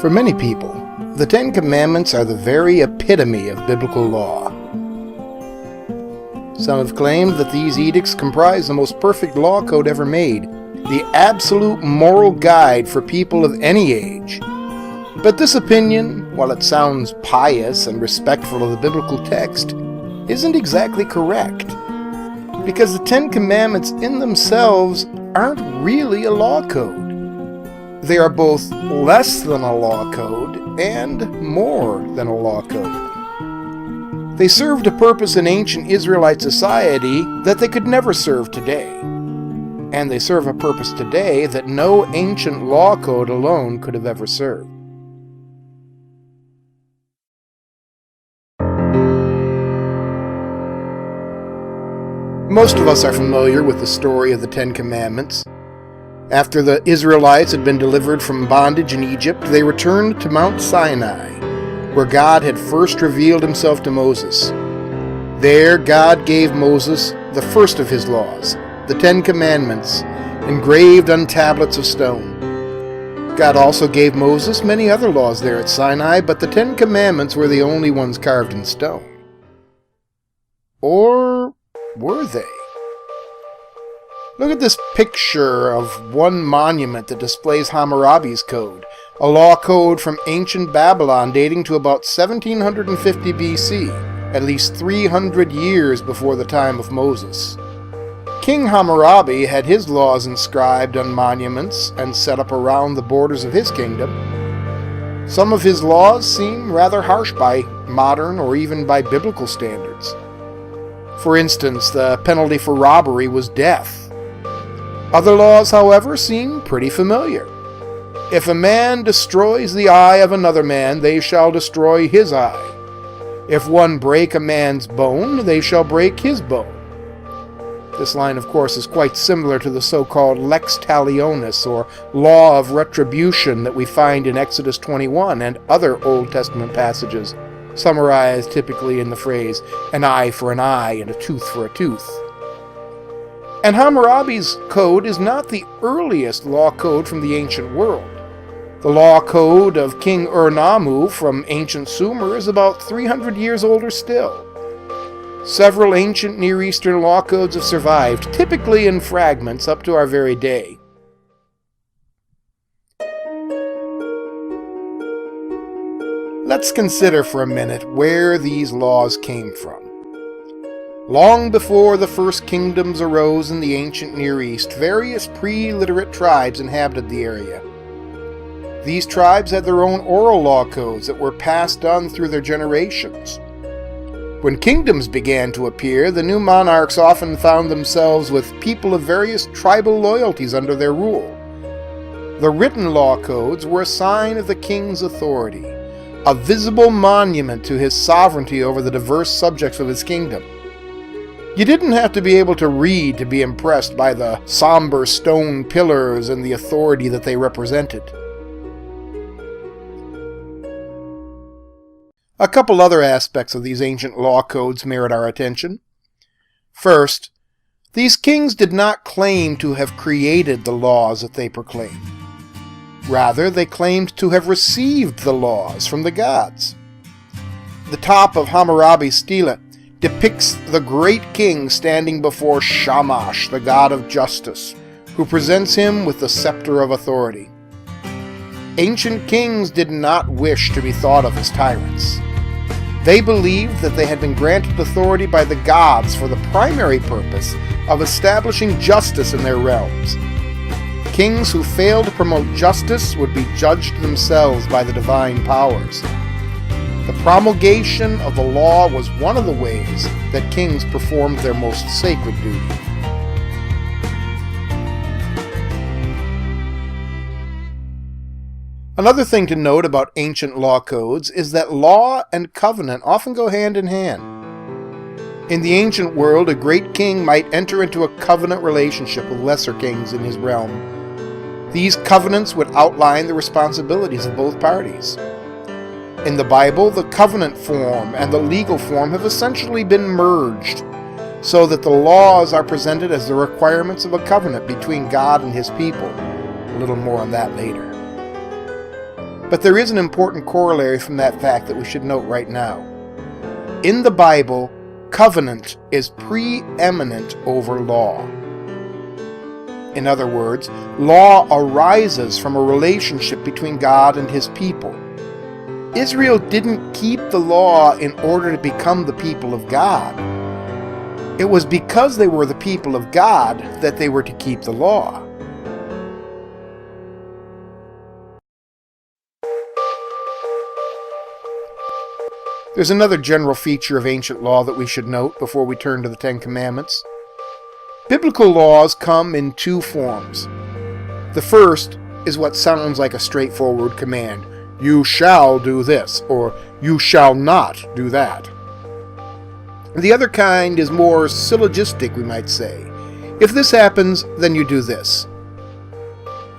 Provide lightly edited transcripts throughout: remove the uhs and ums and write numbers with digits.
For many people, the Ten Commandments are the very epitome of biblical law. Some have claimed that these edicts comprise the most perfect law code ever made, the absolute moral guide for people of any age. But this opinion, while it sounds pious and respectful of the biblical text, isn't exactly correct, because the Ten Commandments in themselves aren't really a law code. They are both less than a law code and more than a law code. They served a purpose in ancient Israelite society that they could never serve today. And they serve a purpose today that no ancient law code alone could have ever served. Most of us are familiar with the story of the Ten Commandments. After the Israelites had been delivered from bondage in Egypt, they returned to Mount Sinai, where God had first revealed himself to Moses. There, God gave Moses the first of his laws, the Ten Commandments, engraved on tablets of stone. God also gave Moses many other laws there at Sinai, but the Ten Commandments were the only ones carved in stone. Or were they? Look at this picture of one monument that displays Hammurabi's Code, a law code from ancient Babylon dating to about 1750 BC, at least 300 years before the time of Moses. King Hammurabi had his laws inscribed on monuments and set up around the borders of his kingdom. Some of his laws seem rather harsh by modern or even by biblical standards. For instance, the penalty for robbery was death. Other laws, however, seem pretty familiar. If a man destroys the eye of another man, they shall destroy his eye. If one break a man's bone, they shall break his bone. This line, of course, is quite similar to the so-called lex talionis, or law of retribution, that we find in Exodus 21 and other Old Testament passages, summarized typically in the phrase, an eye for an eye and a tooth for a tooth. And Hammurabi's code is not the earliest law code from the ancient world. The law code of King Ur-Nammu from ancient Sumer is about 300 years older still. Several ancient Near Eastern law codes have survived, typically in fragments, up to our very day. Let's consider for a minute where these laws came from. Long before the first kingdoms arose in the ancient Near East, various pre-literate tribes inhabited the area. These tribes had their own oral law codes that were passed on through their generations. When kingdoms began to appear, the new monarchs often found themselves with people of various tribal loyalties under their rule. The written law codes were a sign of the king's authority, a visible monument to his sovereignty over the diverse subjects of his kingdom. You didn't have to be able to read to be impressed by the somber stone pillars and the authority that they represented. A couple other aspects of these ancient law codes merit our attention. First, these kings did not claim to have created the laws that they proclaimed. Rather, they claimed to have received the laws from the gods. The top of Hammurabi's stele depicts the great king standing before Shamash, the god of justice, who presents him with the scepter of authority. Ancient kings did not wish to be thought of as tyrants. They believed that they had been granted authority by the gods for the primary purpose of establishing justice in their realms. Kings who failed to promote justice would be judged themselves by the divine powers. The promulgation of the law was one of the ways that kings performed their most sacred duty. Another thing to note about ancient law codes is that law and covenant often go hand in hand. In the ancient world, a great king might enter into a covenant relationship with lesser kings in his realm. These covenants would outline the responsibilities of both parties. In the Bible, the covenant form and the legal form have essentially been merged, so that the laws are presented as the requirements of a covenant between God and his people. A little more on that later. But there is an important corollary from that fact that we should note right now. In the Bible, covenant is preeminent over law. In other words, law arises from a relationship between God and His people. Israel didn't keep the law in order to become the people of God. It was because they were the people of God that they were to keep the law. There's another general feature of ancient law that we should note before we turn to the Ten Commandments. Biblical laws come in two forms. The first is what sounds like a straightforward command. You shall do this, or you shall not do that. The other kind is more syllogistic, we might say. If this happens, then you do this.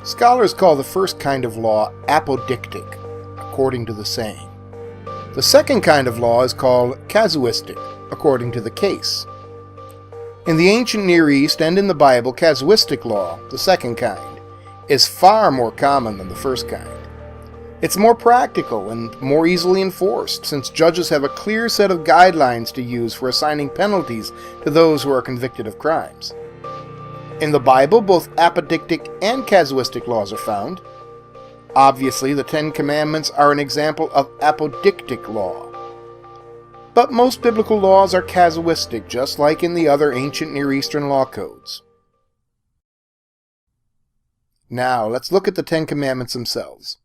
Scholars call the first kind of law apodictic, according to the saying. The second kind of law is called casuistic, according to the case. In the ancient Near East and in the Bible, casuistic law, the second kind, is far more common than the first kind. It's more practical and more easily enforced, since judges have a clear set of guidelines to use for assigning penalties to those who are convicted of crimes. In the Bible, both apodictic and casuistic laws are found. Obviously, the Ten Commandments are an example of apodictic law. But most biblical laws are casuistic, just like in the other ancient Near Eastern law codes. Now, let's look at the Ten Commandments themselves.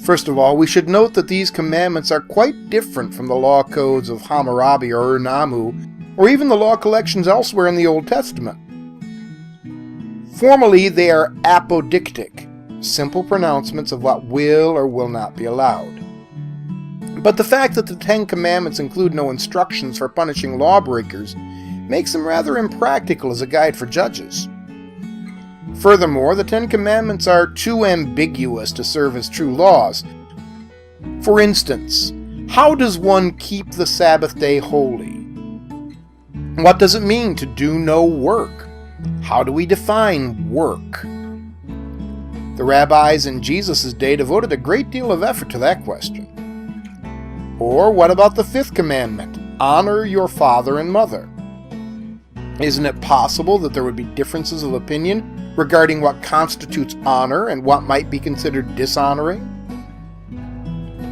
First of all, we should note that these commandments are quite different from the law codes of Hammurabi or Ur-Nammu, or even the law collections elsewhere in the Old Testament. Formally, they are apodictic, simple pronouncements of what will or will not be allowed. But the fact that the Ten Commandments include no instructions for punishing lawbreakers makes them rather impractical as a guide for judges. Furthermore, the Ten Commandments are too ambiguous to serve as true laws. For instance, how does one keep the Sabbath day holy? What does it mean to do no work? How do we define work? The rabbis in Jesus' day devoted a great deal of effort to that question. Or what about the fifth commandment? Honor your father and mother. Isn't it possible that there would be differences of opinion regarding what constitutes honor and what might be considered dishonoring?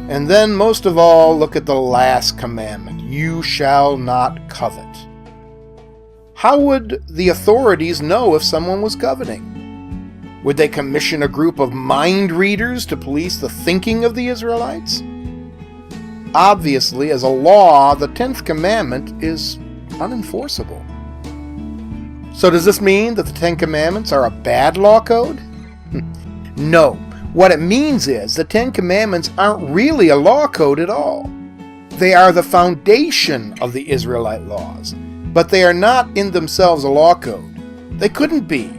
And then, most of all, look at the last commandment. You shall not covet. How would the authorities know if someone was coveting? Would they commission a group of mind readers to police the thinking of the Israelites? Obviously, as a law, the 10th commandment is unenforceable. So does this mean that the 10 commandments are a bad law code? No. What it means is the 10 commandments aren't really a law code at all. They are the foundation of the Israelite laws, but they are not in themselves a law code. They couldn't be,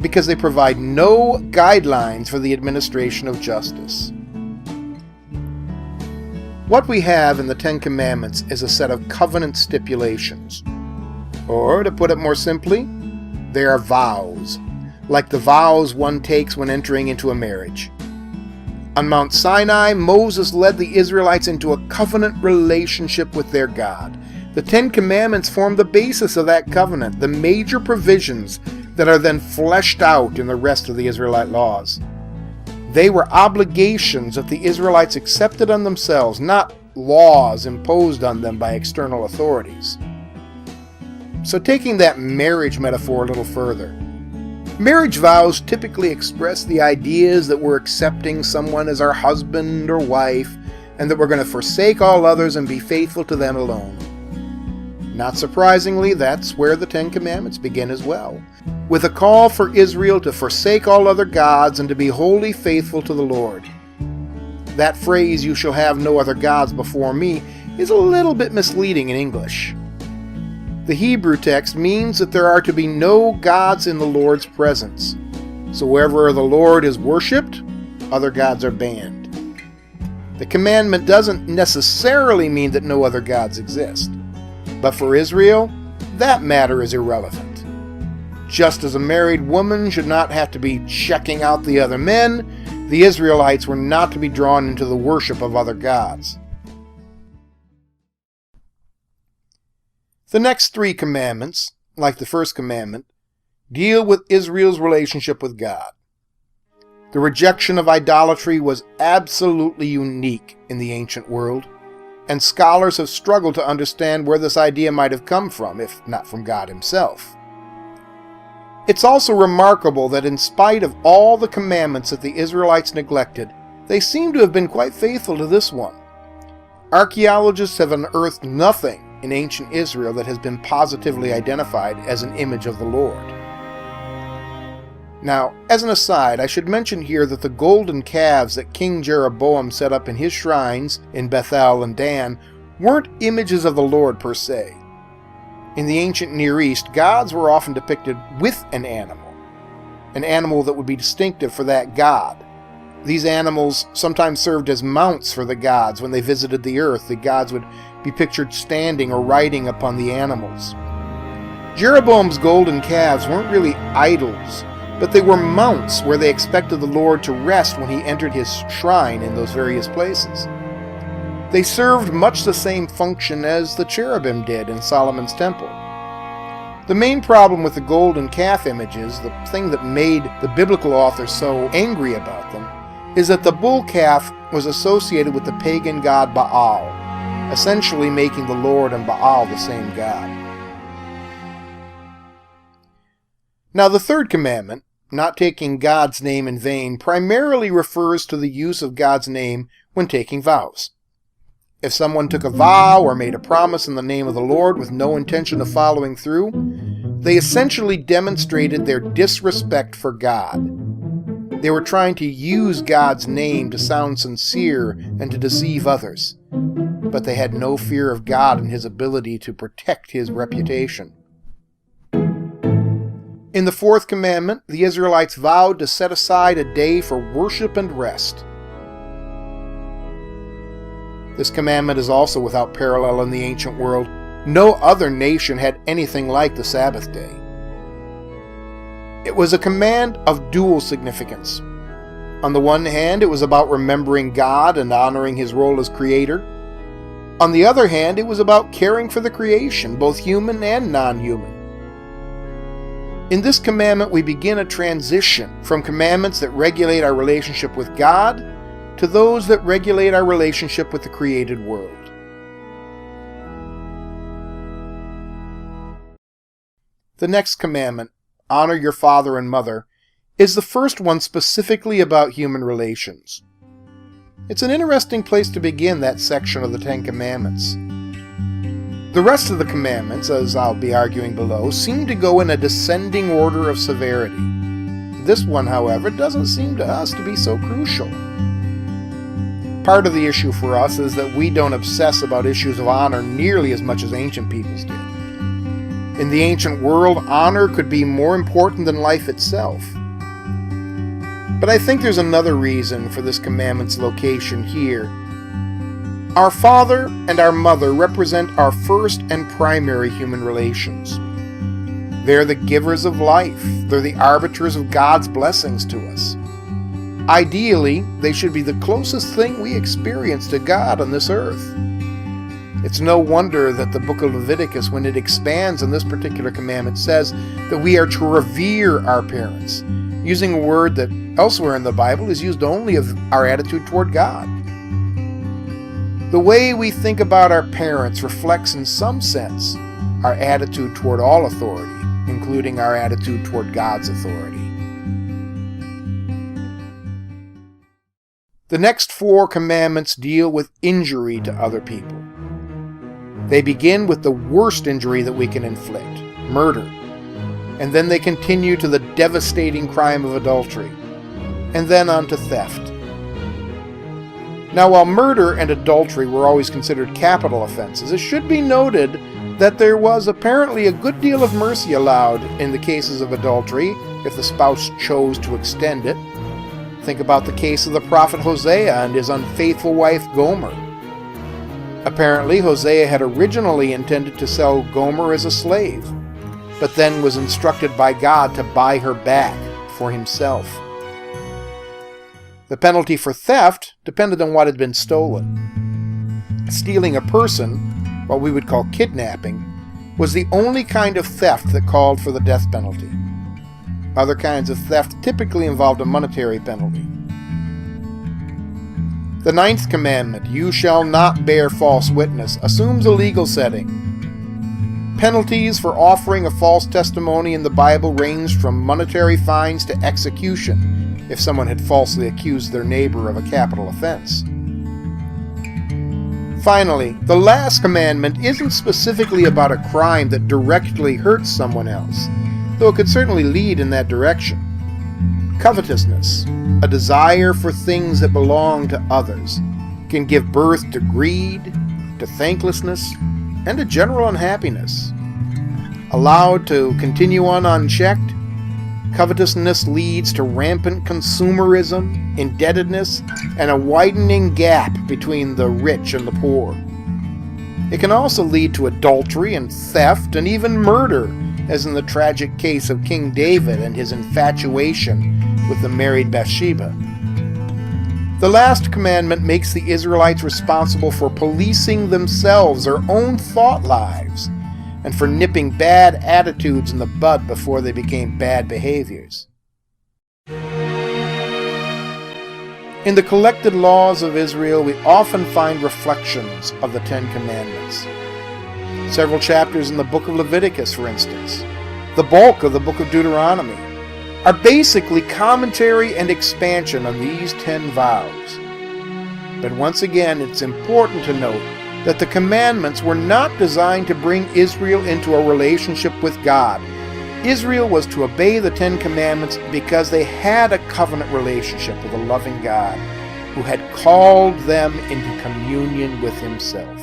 because they provide no guidelines for the administration of justice. What we have in the Ten Commandments is a set of covenant stipulations. Or, to put it more simply, they are vows, like the vows one takes when entering into a marriage. On Mount Sinai, Moses led the Israelites into a covenant relationship with their God. The Ten Commandments form the basis of that covenant, the major provisions that are then fleshed out in the rest of the Israelite laws. They were obligations that the Israelites accepted on themselves, not laws imposed on them by external authorities. So taking that marriage metaphor a little further, marriage vows typically express the ideas that we're accepting someone as our husband or wife, and that we're going to forsake all others and be faithful to them alone. Not surprisingly, that's where the Ten Commandments begin as well, with a call for Israel to forsake all other gods and to be wholly faithful to the Lord. That phrase, "you shall have no other gods before me," is a little bit misleading in English. The Hebrew text means that there are to be no gods in the Lord's presence. So wherever the Lord is worshipped, other gods are banned. The commandment doesn't necessarily mean that no other gods exist. But for Israel, that matter is irrelevant. Just as a married woman should not have to be checking out the other men, The Israelites were not to be drawn into the worship of other gods. The next 3 commandments, like the first commandment, deal with Israel's relationship with God. The rejection of idolatry was absolutely unique in the ancient world, and scholars have struggled to understand where this idea might have come from, if not from God himself. It's also remarkable that in spite of all the commandments that the Israelites neglected, they seem to have been quite faithful to this one. Archaeologists have unearthed nothing in ancient Israel that has been positively identified as an image of the Lord. Now, as an aside, I should mention here that the golden calves that King Jeroboam set up in his shrines in Bethel and Dan weren't images of the Lord per se. In the ancient Near East, gods were often depicted with an animal that would be distinctive for that god. These animals sometimes served as mounts for the gods. When they visited the earth, the gods would be pictured standing or riding upon the animals. Jeroboam's golden calves weren't really idols, but they were mounts where they expected the Lord to rest when he entered his shrine in those various places. They served much the same function as the cherubim did in Solomon's temple. The main problem with the golden calf images, the thing that made the biblical authors so angry about them, is that the bull calf was associated with the pagan god Baal, essentially making the Lord and Baal the same god. Now, the third commandment, not taking God's name in vain, primarily refers to the use of God's name when taking vows. If someone took a vow or made a promise in the name of the Lord with no intention of following through, they essentially demonstrated their disrespect for God. They were trying to use God's name to sound sincere and to deceive others, but they had no fear of God and his ability to protect his reputation. In the fourth commandment, the Israelites vowed to set aside a day for worship and rest. This commandment is also without parallel in the ancient world. No other nation had anything like the Sabbath day. It was a command of dual significance. On the one hand, it was about remembering God and honoring his role as creator. On the other hand, it was about caring for the creation, both human and non-human. In this commandment, we begin a transition from commandments that regulate our relationship with God to those that regulate our relationship with the created world. The next commandment, honor your father and mother, is the first one specifically about human relations. It's an interesting place to begin that section of the Ten Commandments. The rest of the commandments, as I'll be arguing below, seem to go in a descending order of severity. This one, however, doesn't seem to us to be so crucial. Part of the issue for us is that we don't obsess about issues of honor nearly as much as ancient peoples did. In the ancient world, honor could be more important than life itself. But I think there's another reason for this commandment's location here. Our father and our mother represent our first and primary human relations. They're the givers of life. They're the arbiters of God's blessings to us. Ideally, they should be the closest thing we experience to God on this earth. It's no wonder that the book of Leviticus, when it expands on this particular commandment, says that we are to revere our parents, using a word that elsewhere in the Bible is used only of our attitude toward God. The way we think about our parents reflects in some sense our attitude toward all authority, including our attitude toward God's authority. The next 4 commandments deal with injury to other people. They begin with the worst injury that we can inflict, murder, and then they continue to the devastating crime of adultery, and then on to theft. Now, while murder and adultery were always considered capital offenses, it should be noted that there was apparently a good deal of mercy allowed in the cases of adultery if the spouse chose to extend it. Think about the case of the prophet Hosea and his unfaithful wife Gomer. Apparently, Hosea had originally intended to sell Gomer as a slave, but then was instructed by God to buy her back for himself. The penalty for theft depended on what had been stolen. Stealing a person, what we would call kidnapping, was the only kind of theft that called for the death penalty. Other kinds of theft typically involved a monetary penalty. The 9th commandment, "You shall not bear false witness," assumes a legal setting. Penalties for offering a false testimony in the Bible ranged from monetary fines to execution if someone had falsely accused their neighbor of a capital offense. Finally, the last commandment isn't specifically about a crime that directly hurts someone else, though it could certainly lead in that direction. Covetousness, a desire for things that belong to others, can give birth to greed, to thanklessness, and to general unhappiness. Allowed to continue on unchecked, covetousness leads to rampant consumerism, indebtedness, and a widening gap between the rich and the poor. It can also lead to adultery and theft and even murder, as in the tragic case of King David and his infatuation with the married Bathsheba. The last commandment makes the Israelites responsible for policing themselves, their own thought lives, and for nipping bad attitudes in the bud before they became bad behaviors. In the collected laws of Israel, we often find reflections of the 10 Commandments. Several chapters in the book of Leviticus, for instance, the bulk of the book of Deuteronomy, are basically commentary and expansion on these 10 vows. But once again, it's important to note that the commandments were not designed to bring Israel into a relationship with God. Israel was to obey the 10 Commandments because they had a covenant relationship with a loving God who had called them into communion with Himself.